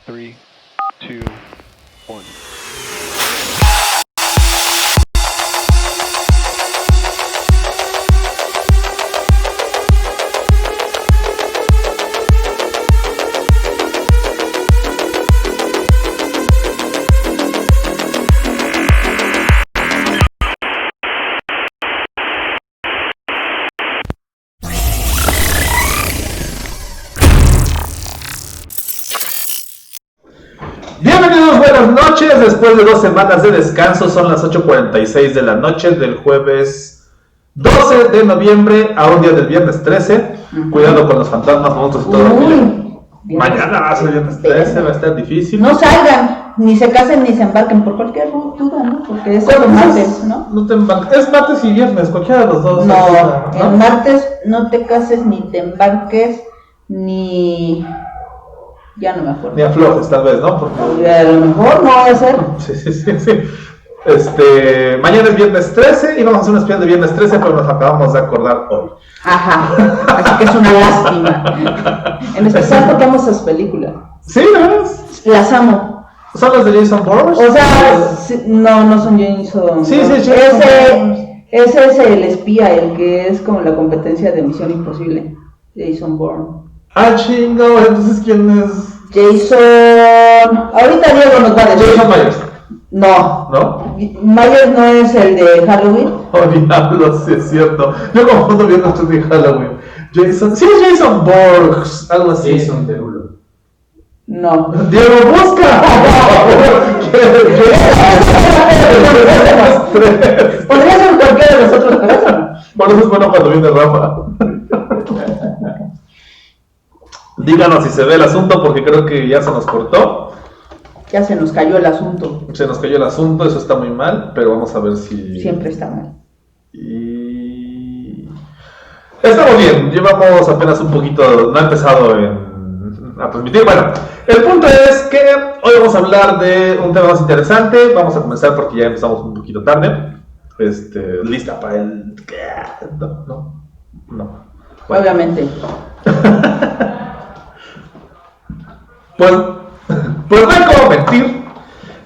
3, 2, 1. Bienvenidos, buenas noches. Después de 2 semanas de descanso, son las 8:46 de la noche del jueves 12 de noviembre a un día del viernes 13. Cuidado con los fantasmas, monstruos y todo. Mañana va a ser viernes 13, va a estar difícil. No salgan, ni se casen ni se embarquen por cualquier duda, ¿no? Porque es solo martes, ¿no? No te embarques. Es martes y viernes, cualquiera de los dos. No, el martes no te cases ni te embarques ni... Ya no me acuerdo. Ni aflojes, tal vez, ¿no? Porque... A lo mejor no va a ser. Sí. Mañana es viernes 13 y vamos a hacer un especial de viernes 13, pero nos acabamos de acordar hoy. Ajá, así que es una lástima. En especial porque amo esas películas. Sí, ¿verdad? Las amo. ¿Son las de Jason Bourne? O sea, no son Jason. Sí, Jason Ese es el espía, el que es como la competencia de Misión Imposible. Jason Bourne. Ah, chingo, entonces ¿quién es? Jason... Ahorita Diego nos va a decir. Jason Myers. No. ¿No? Myers no es el de Halloween. Oh, diablo, sí es cierto. Yo confundo bien estos de Halloween. Jason... Sí, es Jason Bourne, algo así. Jason Derulo. No. ¡Diego, busca! Podría ser cualquiera de nosotros, pero eso no. Por eso es bueno cuando viene Rafa. Díganos si se ve el asunto, porque creo que ya se nos cortó. Ya se nos cayó el asunto. Se nos cayó el asunto, eso está muy mal, pero vamos a ver si... Siempre está mal. Y... Estamos bien, llevamos apenas un poquito, no ha empezado a transmitir. Bueno, el punto es que hoy vamos a hablar de un tema más interesante. Vamos a comenzar porque ya empezamos un poquito tarde. Lista para el... No. Bueno. Obviamente. Pues no hay cómo mentir.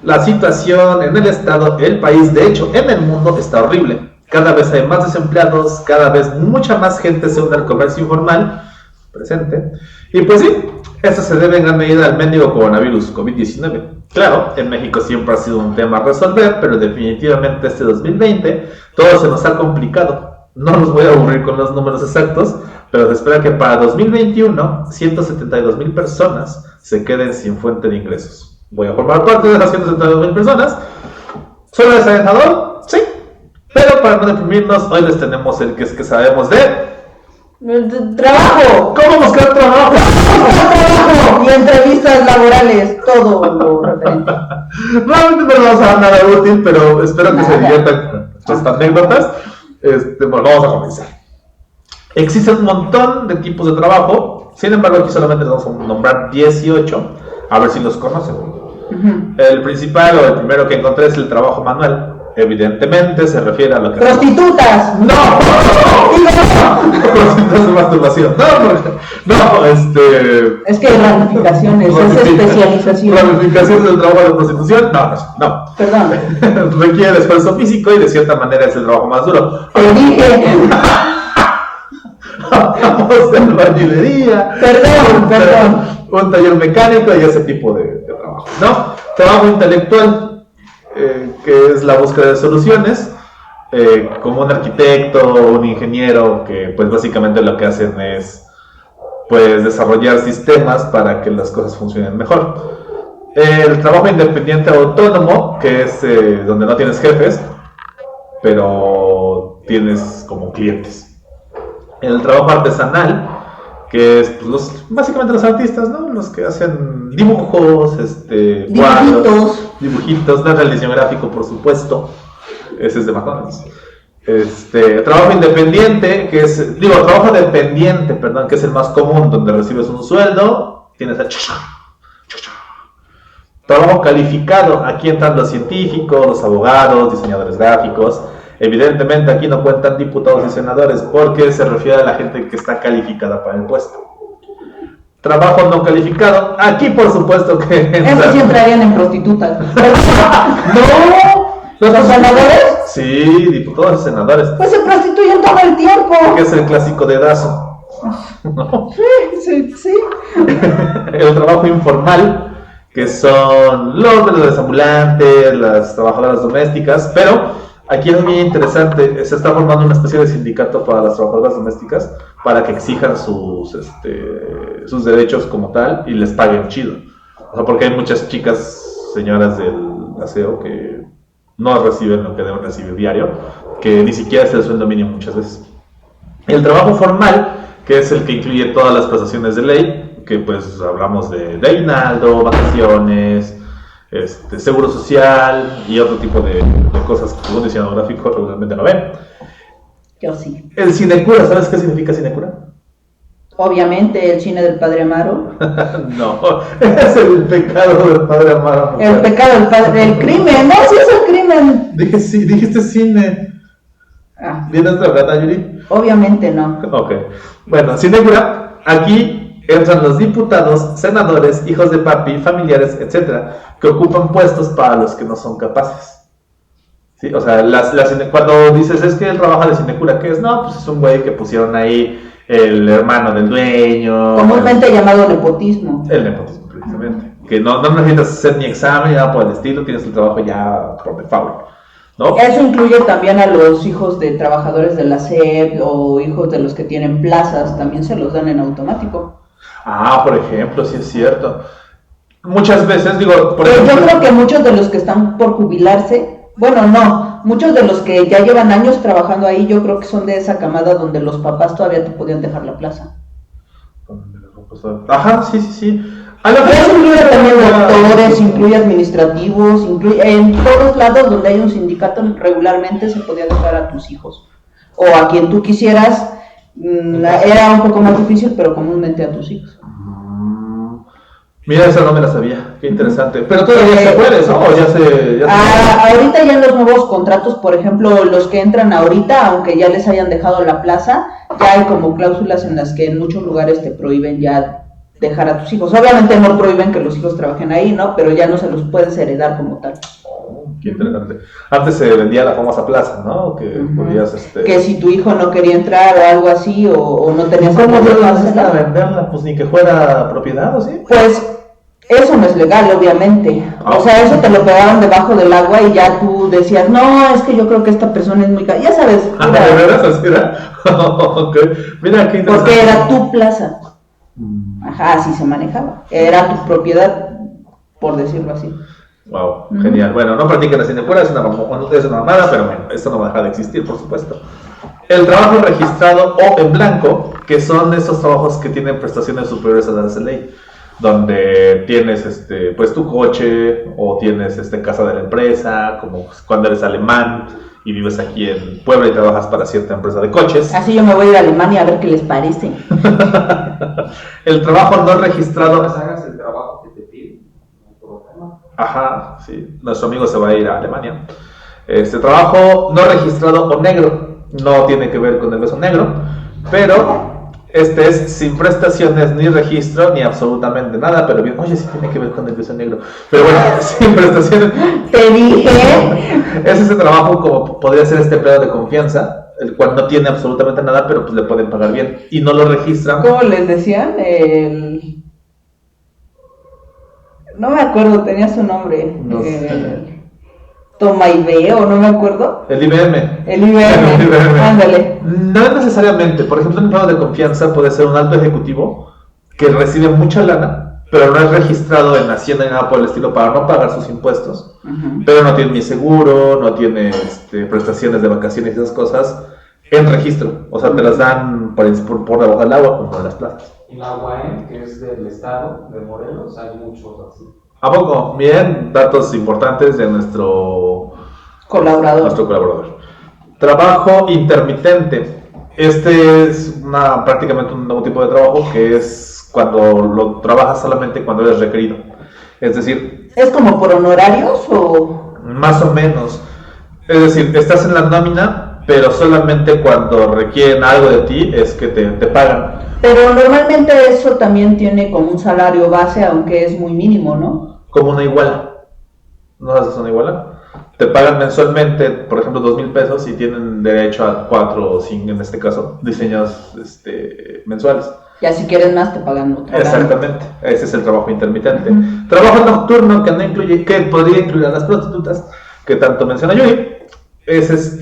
La situación en el estado, el país, de hecho en el mundo está horrible. Cada vez hay más desempleados, cada vez mucha más gente se une al comercio informal presente. Y pues sí, eso se debe en gran medida al mendigo coronavirus COVID-19. Claro, en México siempre ha sido un tema a resolver, pero definitivamente este 2020 todo se nos ha complicado. No los voy a aburrir con los números exactos, pero se espera que para 2021 172,000 personas se queden sin fuente de ingresos. Voy a formar parte de esas 172,000 personas. ¿Soy desalentador? Sí. Pero para no deprimirnos, hoy les tenemos el que es que sabemos de... ¡Trabajo! ¿Cómo buscar trabajo? ¡Trabajo! Y entrevistas laborales, todo lo referente. Realmente no les vamos a dar nada útil, pero espero que se diviertan con nuestras anécdotas. Bueno, vamos a comenzar. Existen un montón de tipos de trabajo, sin embargo aquí solamente les vamos a nombrar 18, a ver si los conocen. El principal o el primero que encontré es el trabajo manual. Evidentemente se refiere a lo que... ¡Prostitutas! ¡No! Prostitutas de masturbación. No, Es que ramificaciones, es especialización. Ramificaciones del trabajo de prostitución, no. Perdón. Requiere esfuerzo físico y de cierta manera es el trabajo más duro. Te dije. Hablamos de albañilería. Perdón. Un taller mecánico y ese tipo de trabajo, ¿no? Trabajo intelectual, que es la búsqueda de soluciones, como un arquitecto o un ingeniero, que pues básicamente lo que hacen es pues desarrollar sistemas para que las cosas funcionen mejor. El trabajo independiente autónomo, que es donde no tienes jefes, pero tienes como clientes. El trabajo artesanal, que es pues, básicamente los artistas, ¿no? Los que hacen dibujos, cuadros, dibujitos, no realización gráfico, por supuesto. Ese es de McDonald's. Trabajo independiente, trabajo dependiente, perdón, que es el más común, donde recibes un sueldo, tienes el trabajo calificado, aquí entran los científicos, los abogados, diseñadores gráficos. Evidentemente aquí no cuentan diputados y senadores porque se refiere a la gente que está calificada para el puesto. Trabajo no calificado. Aquí, por supuesto que Esos sí entrarían en prostitutas. No, los senadores, Sí, diputados y senadores. pues se prostituyen todo el tiempo. Que es el clásico dedazo. ¿No? Sí. El trabajo informal, que son los vendedores ambulantes, las trabajadoras domésticas, pero aquí es muy interesante, se está formando una especie de sindicato para las trabajadoras domésticas para que exijan sus derechos como tal y les paguen chido. O sea, porque hay muchas chicas, señoras del aseo, que no reciben lo que deben recibir diario, que ni siquiera es el sueldo mínimo muchas veces. El trabajo formal, que es el que incluye todas las prestaciones de ley, que pues hablamos de aguinaldo, vacaciones, seguro social y otro tipo de cosas que un diseñador gráfico regularmente no ven. Yo sí. El sinecura, ¿sabes qué significa sinecura? Obviamente el cine del padre Amaro. No, es el pecado del padre Amaro. El pecado del padre, el crimen. No, sí es el crimen. Dijiste cine. ¿Vienes de verdad, Yuri? Obviamente no. Ok. Bueno, sinecura, aquí entran los diputados, senadores, hijos de papi, familiares, etcétera, que ocupan puestos para los que no son capaces. ¿Sí? O sea, cuando dices, es que él trabaja de sinecura, ¿qué es? No, pues es un güey que pusieron ahí el hermano del dueño. Comúnmente llamado nepotismo. El nepotismo, precisamente. Que no necesitas hacer ni examen ni nada por el estilo, tienes el trabajo ya por default, ¿no? Eso incluye también a los hijos de trabajadores de la SEP o hijos de los que tienen plazas, también se los dan en automático. Por ejemplo, sí es cierto. Muchas veces, digo, por ejemplo, yo creo que muchos de los que están por jubilarse, bueno, no, muchos de los que ya llevan años trabajando ahí, yo creo que son de esa camada donde los papás todavía te podían dejar la plaza. Ajá, sí. Eso incluye también doctores, incluye administrativos, incluye en todos lados donde hay un sindicato regularmente se podía dejar a tus hijos o a quien tú quisieras. Era un poco más difícil, pero comúnmente a tus hijos. Mira, esa no me la sabía, qué interesante. Pero todavía se puede, ¿no? O ya se ahorita ya en los nuevos contratos, por ejemplo, los que entran ahorita, aunque ya les hayan dejado la plaza, ya hay como cláusulas en las que en muchos lugares te prohíben ya dejar a tus hijos. Obviamente no prohíben que los hijos trabajen ahí, ¿no? Pero ya no se los puedes heredar como tal. Qué interesante. Antes se vendía la famosa plaza, ¿no? Que podías, que si tu hijo no quería entrar o algo así, o no tenías... ¿Cómo te vas a venderla? Pues ni que fuera propiedad, ¿o sí? Pues eso no es legal, obviamente. O sea, eso te lo pegaban debajo del agua y ya tú decías, no, es que yo creo que esta persona es muy cara. Ya sabes. ¿De veras así era? Okay. Mira, qué interesante. Porque era tu plaza. Ajá, así se manejaba. Era tu propiedad, por decirlo así. Wow, genial. Bueno, no practiquen la sinecura, es una mamada, pero bueno, esto no va a dejar de existir, por supuesto. El trabajo registrado o en blanco, que son esos trabajos que tienen prestaciones superiores a las de ley, donde tienes pues tu coche o tienes casa de la empresa, como cuando eres alemán y vives aquí en Puebla y trabajas para cierta empresa de coches. Así yo me voy a ir a Alemania a ver qué les parece. El trabajo no registrado. Hagas el trabajo que te piden, no hay problema. Ajá, sí, nuestro amigo se va a ir a Alemania. Trabajo no registrado o negro, no tiene que ver con el beso negro, pero es sin prestaciones ni registro ni absolutamente nada, pero bien, oye, sí tiene que ver con el beso negro, pero bueno, sin prestaciones. Te dije. Es ese trabajo como podría ser empleado de confianza, el cual no tiene absolutamente nada, pero pues le pueden pagar bien y no lo registran. ¿Cómo les decían? No me acuerdo, tenía su nombre. No sé. Toma y veo, no me acuerdo. El IBM. El IBM. Ándale. No necesariamente. Por ejemplo, un empleado de confianza puede ser un alto ejecutivo que recibe mucha lana, pero no es registrado en Hacienda ni nada por el estilo para no pagar sus impuestos. Pero no tiene ni seguro, no tiene prestaciones de vacaciones y esas cosas en registro. O sea, te las dan por debajo del agua, como en las plazas. En la UAM, que es del estado de Morelos, hay muchos así. ¿A poco? Bien, datos importantes de nuestro colaborador. Trabajo intermitente. Es prácticamente un nuevo tipo de trabajo que es cuando lo trabajas solamente cuando eres requerido. Es decir... ¿Es como por honorarios o...? Más o menos. Es decir, estás en la nómina, pero solamente cuando requieren algo de ti es que te pagan. Pero normalmente eso también tiene como un salario base, aunque es muy mínimo, ¿no? Como una iguala. ¿No haces una iguala? Te pagan mensualmente, por ejemplo, 2,000 pesos y tienen derecho a 4 o 5, en este caso, diseños mensuales. Ya si quieres más te pagan otro. Exactamente, ese es el trabajo intermitente. Ujú. Trabajo nocturno que no incluye, que podría incluir a las prostitutas, que tanto menciona Yuri, es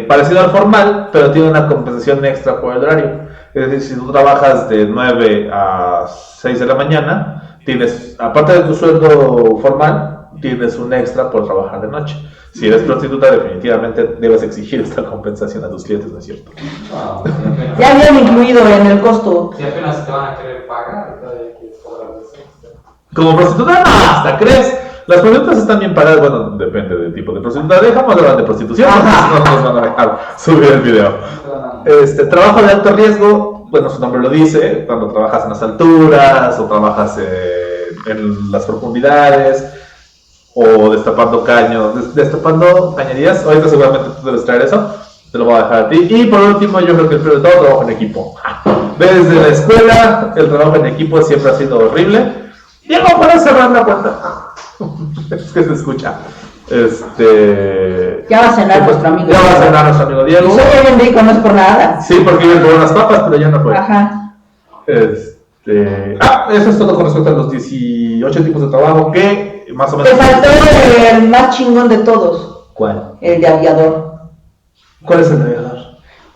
parecido al formal, pero tiene una compensación extra por el horario. Es decir, si tú trabajas de 9 a 6 de la mañana, tienes, aparte de tu sueldo formal, tienes un extra por trabajar de noche. Si eres prostituta, definitivamente debes exigir esta compensación a tus clientes, ¿no es cierto? No, si apenas, Ya habían incluido en el costo. si apenas te van a querer pagar, todavía quieres cobrar de extra. Como prostituta, no, hasta crees. Las prostitutas están bien pagadas, bueno, depende del tipo de prostituta. Dejamos de hablar de prostitución, no nos van a dejar subir el video. Trabajo de alto riesgo, bueno, su nombre lo dice, cuando trabajas en las alturas o trabajas en las profundidades o destapando caños, destapando cañerías. Ahorita seguramente tú debes traer eso, te lo voy a dejar a ti. Y por último, yo creo que el peor de todo, trabajo en equipo. Desde la escuela, el trabajo en equipo siempre ha sido horrible. Diego, ¿puedes cerrar la puerta? Es que se escucha. Ya va a cenar nuestro amigo. Ya va a cenar nuestro amigo Diego. Y soy bien rico, no es por nada. Sí, porque iba por unas papas, pero ya no fue. Ajá. Eso es todo con respecto a los 18 tipos de trabajo que más o menos. Te faltó el más chingón de todos, ¿Cuál? el de aviador. ¿Cuál es el aviador?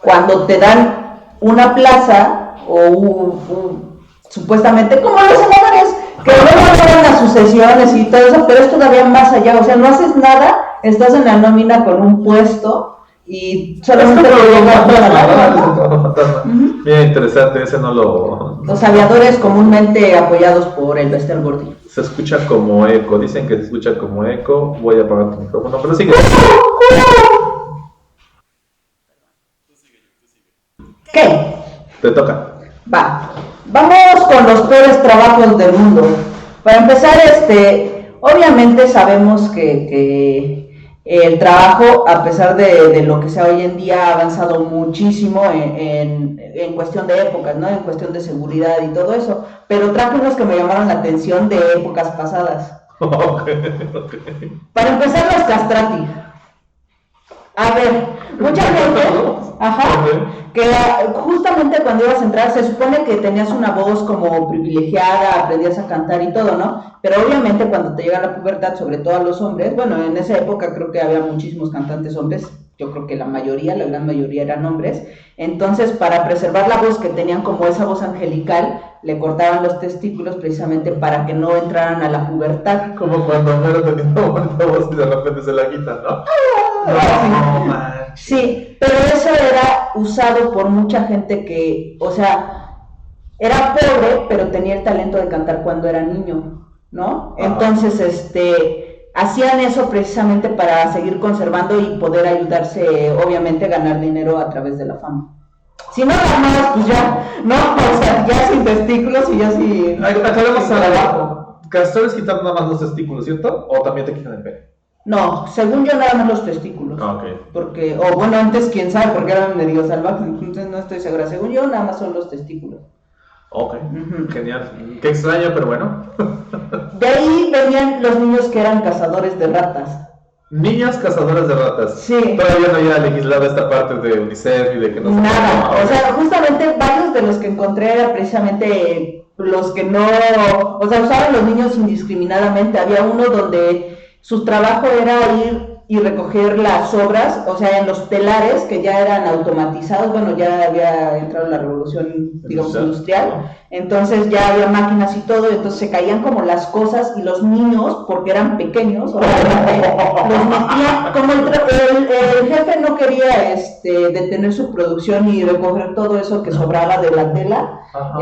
Cuando te dan una plaza o supuestamente como los senadores, que luego van a sucesiones y todo eso, pero es todavía más allá, o sea, no haces nada, estás en la nómina con un puesto y solamente te llega toda la Bien interesante, ese no lo. Los aviadores comúnmente apoyados por el Bester Gordy. Se escucha como eco, dicen que se escucha como eco. Voy a apagar tu micrófono, pero sigue. ¿Qué? Te toca. Va. Vamos con los peores trabajos del mundo. Para empezar, obviamente sabemos que el trabajo, a pesar de lo que sea hoy en día, ha avanzado muchísimo en cuestión de épocas, ¿no? En cuestión de seguridad y todo eso. Pero traje unos que me llamaron la atención de épocas pasadas. Okay. Para empezar, los castrati. A ver, mucha gente, que justamente cuando ibas a entrar se supone que tenías una voz como privilegiada, aprendías a cantar y todo, ¿no? Pero obviamente cuando te llega la pubertad, sobre todo a los hombres, bueno, en esa época creo que había muchísimos cantantes hombres, yo creo que la gran mayoría eran hombres, entonces para preservar la voz que tenían como esa voz angelical, le cortaban los testículos precisamente para que no entraran a la pubertad. Como cuando Homero tenía una bonita voz y de repente se la quita, ¿no? No, man. Sí, pero eso era usado por mucha gente que, o sea, era pobre, pero tenía el talento de cantar cuando era niño, ¿no? Ajá. Entonces, hacían eso precisamente para seguir conservando y poder ayudarse, obviamente, a ganar dinero a través de la fama. Si no más, pues ya, no, o sea, ya sin testículos y ya sin... Aclaremos abajo. Castores quitan nada más los testículos, ¿cierto? O también te quitan el pene. No, según yo nada más los testículos. Ok. Porque, o bueno, antes quién sabe, porque eran medio salvajes, entonces no estoy segura. Según yo nada más son los testículos. Ok, Ujú. genial. Qué extraño, pero bueno. De ahí venían los niños que eran cazadores de ratas. Niñas cazadoras de ratas. Sí. Todavía no había legislado esta parte de UNICEF y de que no se Nada, puede- o sea, justamente varios de los que encontré eran precisamente los que no, o sea, usaban los niños indiscriminadamente. Había uno donde su trabajo era ir y recoger las sobras, o sea, en los telares que ya eran automatizados, bueno, ya había entrado la revolución, digamos, industrial, entonces ya había máquinas y todo, entonces se caían como las cosas y los niños, porque eran pequeños, obviamente, los metían, como el jefe no quería detener su producción y recoger todo eso que sobraba de la tela, Ajá.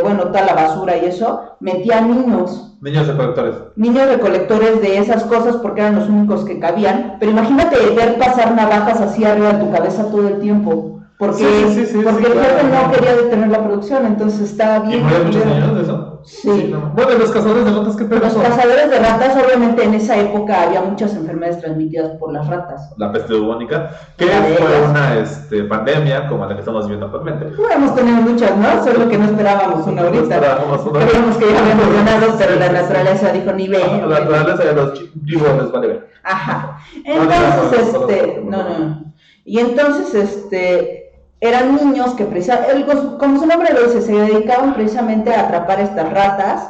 bueno, toda la basura y eso, metía niños Niños recolectores. de esas cosas porque eran los únicos que cabían, pero imagínate ver pasar navajas así arriba de tu cabeza todo el tiempo. porque, Sí, porque el claro. jefe no quería detener la producción, entonces estaba ¿Y bien. murieron muchos culero. niños de eso? Sí. No. Bueno, ¿y los cazadores de ratas qué pedo? Los cazadores de ratas, obviamente en esa época había muchas enfermedades transmitidas por las ratas. La peste bubónica, que La de fue ellas. una pandemia como la que estamos viviendo actualmente. Hemos tenido muchas, ¿no? Solo que no esperábamos una ahorita. Creíamos que ya había funcionado, pero la naturaleza dijo ni ve. La naturaleza de los tiburones, vale ver. Ajá. Entonces, no. Y entonces, eran niños que como su nombre lo dice, se dedicaban precisamente a atrapar estas ratas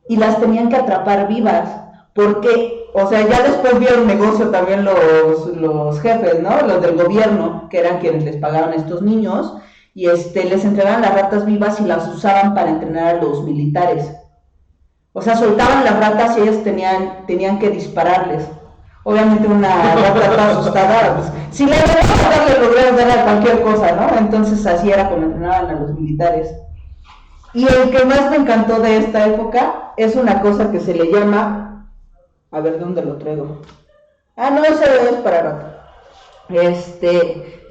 y las tenían que atrapar vivas, porque, o sea, ya después vieron negocio también los jefes, ¿no? Los del gobierno, que eran quienes les pagaban a estos niños, y les entregaban las ratas vivas y las usaban para entrenar a los militares. O sea, soltaban las ratas y ellos tenían que dispararles. Obviamente una rata toda asustada, pues, si le lograron dar a cualquier cosa, ¿no? Entonces así era como entrenaban a los militares. Y el que más me encantó de esta época es una cosa que se le llama, a ver dónde lo traigo. No, ese es para rato.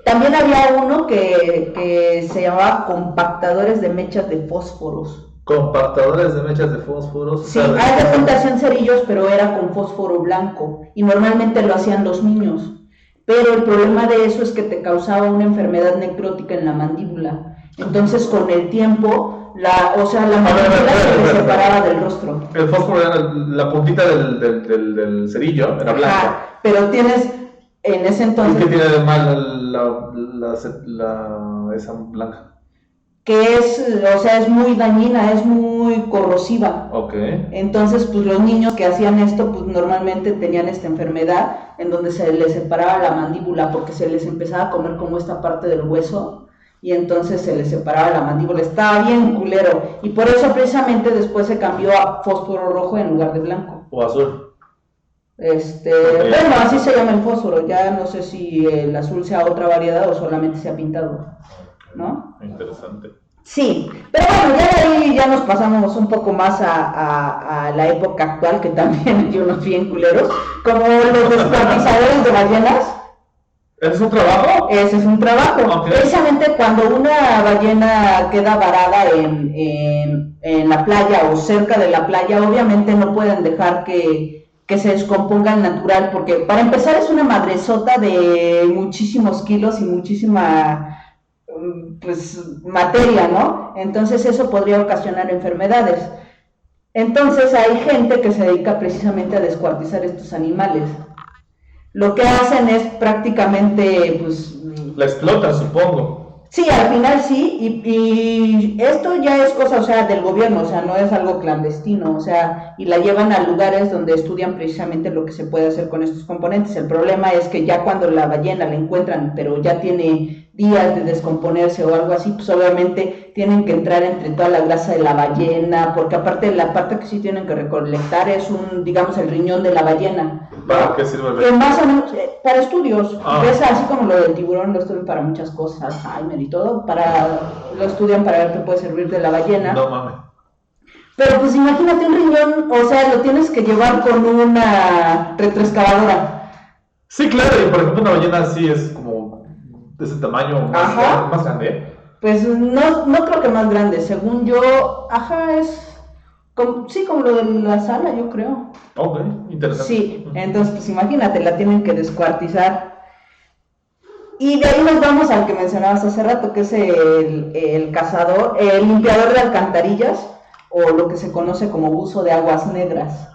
También había uno que se llamaba compactadores de mechas de fósforos. Compactadores de mechas de fósforos. Sí, hay de cuenta hacían cerillos, pero era con fósforo blanco y normalmente lo hacían los niños. Pero el problema de eso es que te causaba una enfermedad necrótica en la mandíbula. Entonces, con el tiempo, la mandíbula se le separaba del rostro. El fósforo era la puntita del cerillo, era blanca. Pero tienes, en ese entonces... ¿Y qué tiene de mal esa blanca? Que es muy dañina, es muy corrosiva. Ok. Entonces, pues los niños que hacían esto, pues normalmente tenían esta enfermedad en donde se les separaba la mandíbula porque se les empezaba a comer como esta parte del hueso y entonces se les separaba la mandíbula. Estaba bien culero y por eso precisamente después se cambió a fósforo rojo en lugar de blanco. O azul. Bueno, así se llama el fósforo, ya no sé si el azul sea otra variedad o solamente se ha pintado, ¿no? Interesante. Sí, pero bueno, ya de ahí ya nos pasamos un poco más a la época actual, que también hay unos bien culeros, como los descuartizadores de ballenas. ¿Ese es un trabajo? Ese es un trabajo. Okay. Precisamente cuando una ballena queda varada en la playa o cerca de la playa, obviamente no pueden dejar que se descomponga al natural, porque para empezar es una madresota de muchísimos kilos y muchísima materia, ¿no? Entonces eso podría ocasionar enfermedades. Entonces hay gente que se dedica precisamente a descuartizar estos animales. Lo que hacen es prácticamente, la explotan, supongo. Sí, al final sí, y esto ya es cosa, o sea, del gobierno, o sea, no es algo clandestino, o sea, y la llevan a lugares donde estudian precisamente lo que se puede hacer con estos componentes. El problema es que ya cuando la ballena la encuentran, pero ya tiene días de descomponerse o algo así, pues obviamente tienen que entrar entre toda la grasa de la ballena, porque aparte la parte que sí tienen que recolectar es digamos, el riñón de la ballena. ¿Para qué sirve el riñón? Más o menos, para estudios, es así como lo del tiburón, lo estudian para muchas cosas, Alzheimer y todo, lo estudian para ver qué puede servir de la ballena. No mames. Pero pues imagínate un riñón, o sea, lo tienes que llevar con una retroexcavadora. Sí, claro, y por ejemplo una ballena así es como de ese tamaño, más grande. Pues no creo que más grande, según yo, es como lo de la sala, yo creo. Ok, interesante. Sí, entonces pues imagínate, la tienen que descuartizar. Y de ahí nos vamos al que mencionabas hace rato, que es el cazador, el limpiador de alcantarillas, o lo que se conoce como buzo de aguas negras.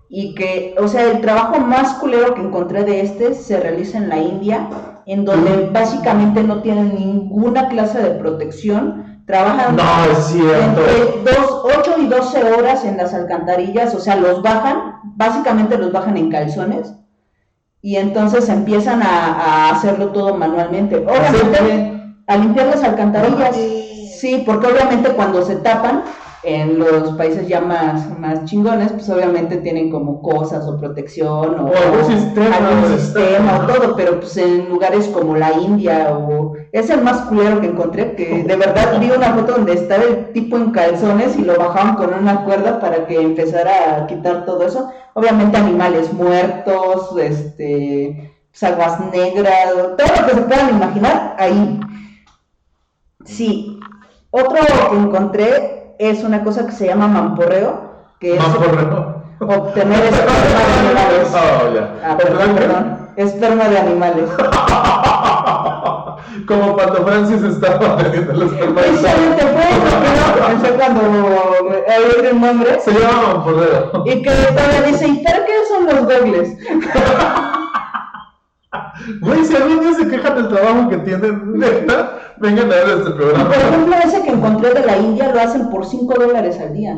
Y que, o sea, el trabajo más culero que encontré de se realiza en la India, en donde básicamente no tienen ninguna clase de protección, trabajan entre 8 y 12 horas en las alcantarillas, o sea, básicamente los bajan en calzones, y entonces empiezan a hacerlo todo manualmente. Obviamente, a limpiar las alcantarillas, sí, porque obviamente cuando se tapan, en los países ya más chingones, pues obviamente tienen como cosas o protección o algún sistema o todo, pero pues en lugares como la India es el más culero que encontré, que de verdad vi una foto donde estaba el tipo en calzones y lo bajaban con una cuerda para que empezara a quitar todo eso. Obviamente animales muertos, aguas negras, todo lo que se puedan imaginar ahí. Sí. Otro que encontré es una cosa que se llama mamporreo, que es obtener esperma de animales. Oh, ya. Ah, perdón. Esperma de animales. Como cuando Francis estaba teniendo el esperma de Precisamente fue lo que pensé cuando oí el nombre. Se llama Mamporreo. Y que todavía dice, ¿y para qué son los dobles? Güey, si algún día se quejan del trabajo que tienen, neta, vengan a ver este Y programa. por ejemplo, ese que encontré de la India lo hacen por $5 al día.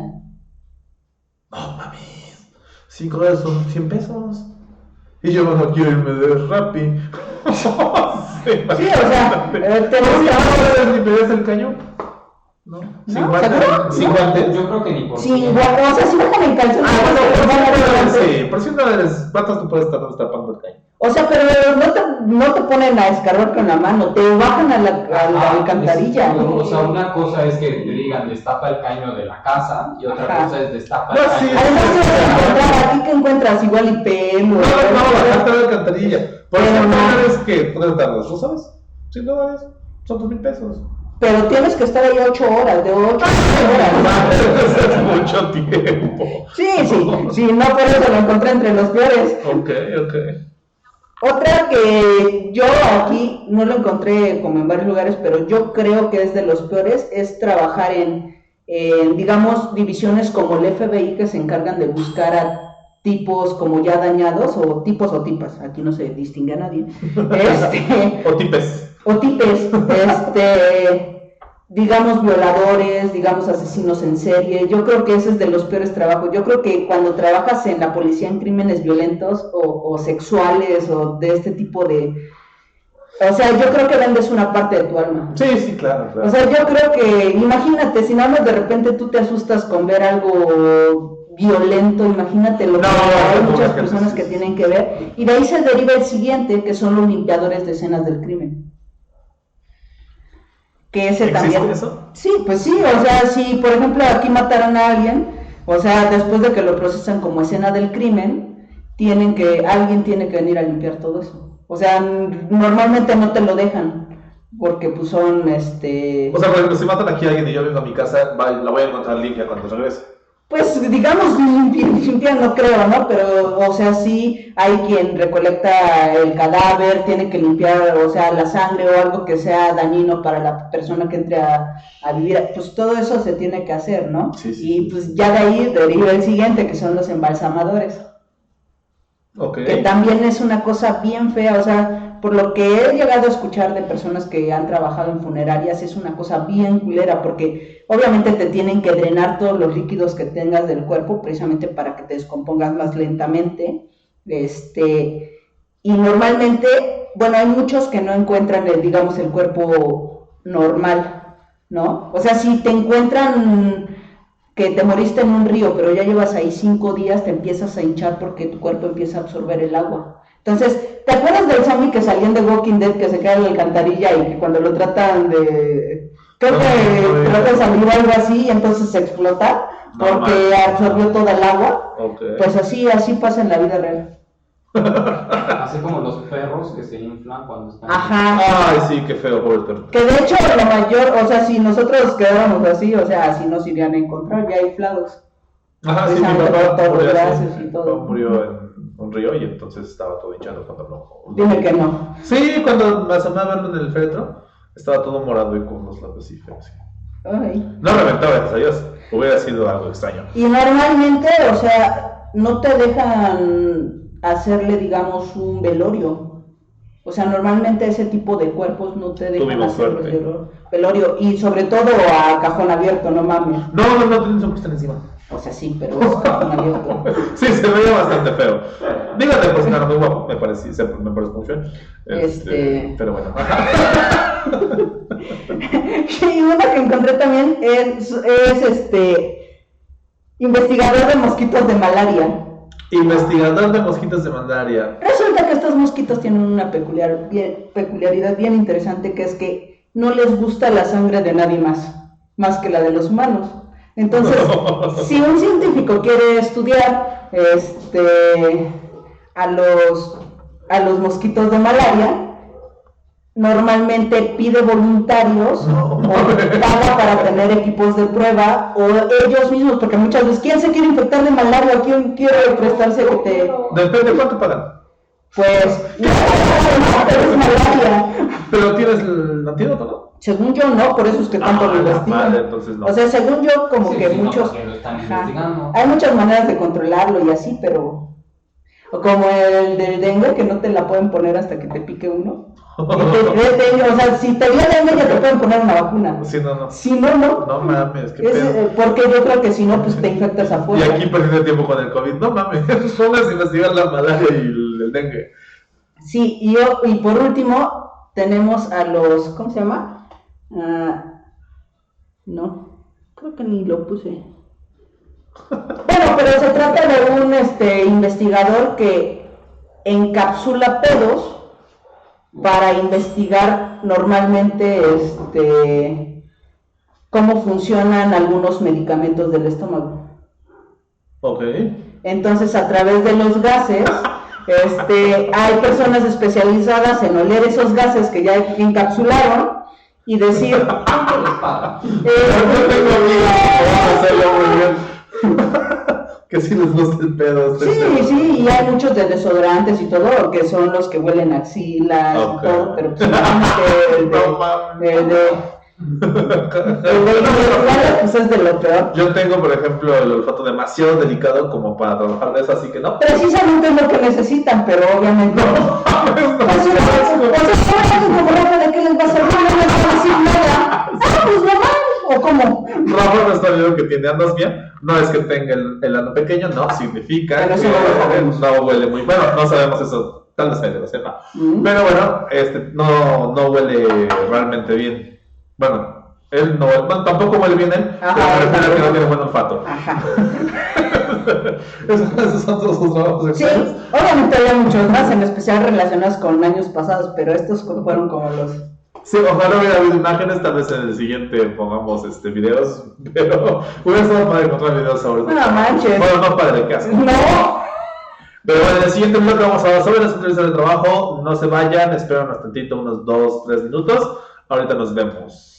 No mames, $5 son $100. Y yo no quiero irme de Rappi. Sí, o sea, tenemos que... ¿Ni me des el cañón? No. ¿Seguro? ¿Sin guantes? Yo creo que ni por Sí, bueno, o sea, si dejan en calzones. Sí, por $100, ¿cuántos tú puedes estar destapando el cañón? O sea, pero no te ponen a escarbar con la mano, te bajan a la alcantarilla. O sea, una cosa es que te digan destapa el caño de la casa y otra Ajá. cosa es destapa No, el sí. caño. Además, ¿qué vas a encontrar? ¿Aquí qué encuentras? Igual y pelo. No, bajarte la alcantarilla. Por Pero $100 que puedes darlos, ¿tú sabes? $100 son $2,000. Pero tienes que estar ahí 8 horas, de 8 a 8 horas. Es mucho tiempo. Sí, no por eso lo encontré entre los peores. Ok. Otra que yo aquí no lo encontré como en varios lugares, pero yo creo que es de los peores, es trabajar en digamos, divisiones como el FBI que se encargan de buscar a tipos como ya dañados, o tipos o tipas, aquí no se distingue a nadie, O tipes. digamos violadores, digamos asesinos en serie. Yo creo que ese es de los peores trabajos. Yo creo que cuando trabajas en la policía en crímenes violentos o sexuales o de este tipo de... O sea, yo creo que vendes una parte de tu alma. Sí, claro. O sea, yo creo que, imagínate, si nada más de repente tú te asustas con ver algo violento, imagínate lo que hay muchas personas que tienen que ver, y de ahí se deriva el siguiente, que son los limpiadores de escenas del crimen. Que ese también... ¿Eso? Sí, pues sí, o sea, si por ejemplo aquí mataron a alguien, o sea, después de que lo procesan como escena del crimen, alguien tiene que venir a limpiar todo eso. O sea, normalmente no te lo dejan, porque pues son, O sea, por ejemplo, si matan aquí a alguien y yo vengo a mi casa, la voy a encontrar limpia cuando regrese. pues digamos limpia no creo, ¿no? Pero, o sea, sí hay quien recolecta el cadáver, tiene que limpiar, o sea, la sangre o algo que sea dañino para la persona que entre a vivir, pues todo eso se tiene que hacer, ¿no? Sí. Y pues ya de ahí deriva el siguiente, que son los embalsamadores. Ok. Que también es una cosa bien fea, o sea, por lo que he llegado a escuchar de personas que han trabajado en funerarias, es una cosa bien culera, porque obviamente te tienen que drenar todos los líquidos que tengas del cuerpo, precisamente para que te descompongas más lentamente, y normalmente, bueno, hay muchos que no encuentran, digamos, el cuerpo normal, ¿no? O sea, si te encuentran que te moriste en un río, pero ya llevas ahí 5 días, te empiezas a hinchar porque tu cuerpo empieza a absorber el agua. Entonces, ¿te acuerdas del zombie que salían de Walking Dead, que se queda en la alcantarilla y que cuando lo tratan de... Creo que trata de salir algo así y entonces se explota porque absorbió toda el agua? Okay. Pues así pasa en la vida real. Así como los perros que se inflan cuando están... Ajá. Ay, sí, qué feo, pobre perro. Que de hecho la mayor, o sea, si nosotros quedáramos así, o sea, así nos irían a encontrar ya inflados. Ajá, sí, mi Precisamente papá por todos los murió, gases así. y Mi todo. papá murió en un río y entonces estaba todo hinchado cuando lo... Dime que no. Sí, cuando me asomé a verlo en el féretro, estaba todo morado y con los labios así feos. Ay. No reventó, gracias a Dios. Hubiera sido algo extraño. Y normalmente, o sea, no te dejan hacerle, digamos, un velorio. O sea, normalmente ese tipo de cuerpos no te dejan Tuvimos hacer suerte. velorio. Y sobre todo a cajón abierto, no mames. No, tienen su puesta encima. O sea, sí, pero es cajón abierto. Sí, se veía bastante feo. Dígate, pues era muy guapo, me parece muy feo. Pero bueno. Y una que encontré también es investigador de mosquitos de malaria. Investigador de mosquitos de malaria. Resulta que estos mosquitos tienen una peculiaridad bien interesante, que es que no les gusta la sangre de nadie más que la de los humanos. Entonces, si un científico quiere estudiar a los mosquitos de malaria, normalmente pide voluntarios o paga para tener equipos de prueba o ellos mismos, porque muchas veces, ¿quién se quiere infectar de malaria? ¿Quién quiere prestarse que te...? Depende de cuánto pagan. Pues, no, pero es malaria. Pero tienes el antídoto, ¿no? Según yo no, por eso es que tanto lo Madre, investigan. entonces no. O sea, según yo, como Sí, que sí, no, muchos... porque lo están Ajá. investigando. Hay muchas maneras de controlarlo y así, pero... O como el del dengue, que no te la pueden poner hasta que te pique uno. Y o sea, si te dio dengue ya te pueden poner una vacuna. Sí, no. Si no, no. No mames, qué Es, pedo. porque yo creo que si no, pues te infectas Y afuera. aquí perdiendo tiempo con el COVID. No mames, pongas a investigar la malaria y el dengue. Sí, y por último, tenemos a los, ¿cómo se llama? No, creo que ni lo puse. Bueno, pero se trata de un investigador que encapsula pedos para investigar normalmente cómo funcionan algunos medicamentos del estómago. Ok. Entonces, a través de los gases, hay personas especializadas en oler esos gases que ya encapsularon y decir, ¿Cuánto les pagan? Yo tengo amigos que van a hacerlo muy bien. Que sí les gusta el pedo. estoy seguro. sí, y hay muchos de desodorantes y todo, que son los que huelen a axilas Ok. y todo, pero pues normalmente No mames. el de individuales, pues es de lo peor. Yo tengo, por ejemplo, el olfato demasiado delicado como para trabajar de eso, así que no. Precisamente es lo que necesitan, pero obviamente no. Como Rafa, ¿de qué les va a servir? No les va a decir nada. Pues normal, o cómo. Rafa no está viendo que tiene anosmia. No es que tenga el ano pequeño, no, significa Pero eso que no lo sabemos. no huele muy bueno. No sabemos eso, tal vez Fede lo sepa. Mm. Pero bueno, no huele realmente bien. Bueno, él no huele, bueno, tampoco huele bien él, Ajá, pero me refiero a que no tampoco. tiene buen olfato. Ajá. Esos son todos sus trabajos Sí, extraños. obviamente había muchos más, en especial relacionados con años pasados, pero estos fueron como los... Sí, ojalá hubiera habido imágenes, tal vez en el siguiente pongamos videos, pero hubiera estado padre encontrar videos sobre No manches. Bueno, no padre, qué asco. No. Pero bueno, en el siguiente bloque vamos a hablar sobre las entrevistas de trabajo. No se vayan, espérenos tantito, unos 2-3 minutos. Ahorita nos vemos.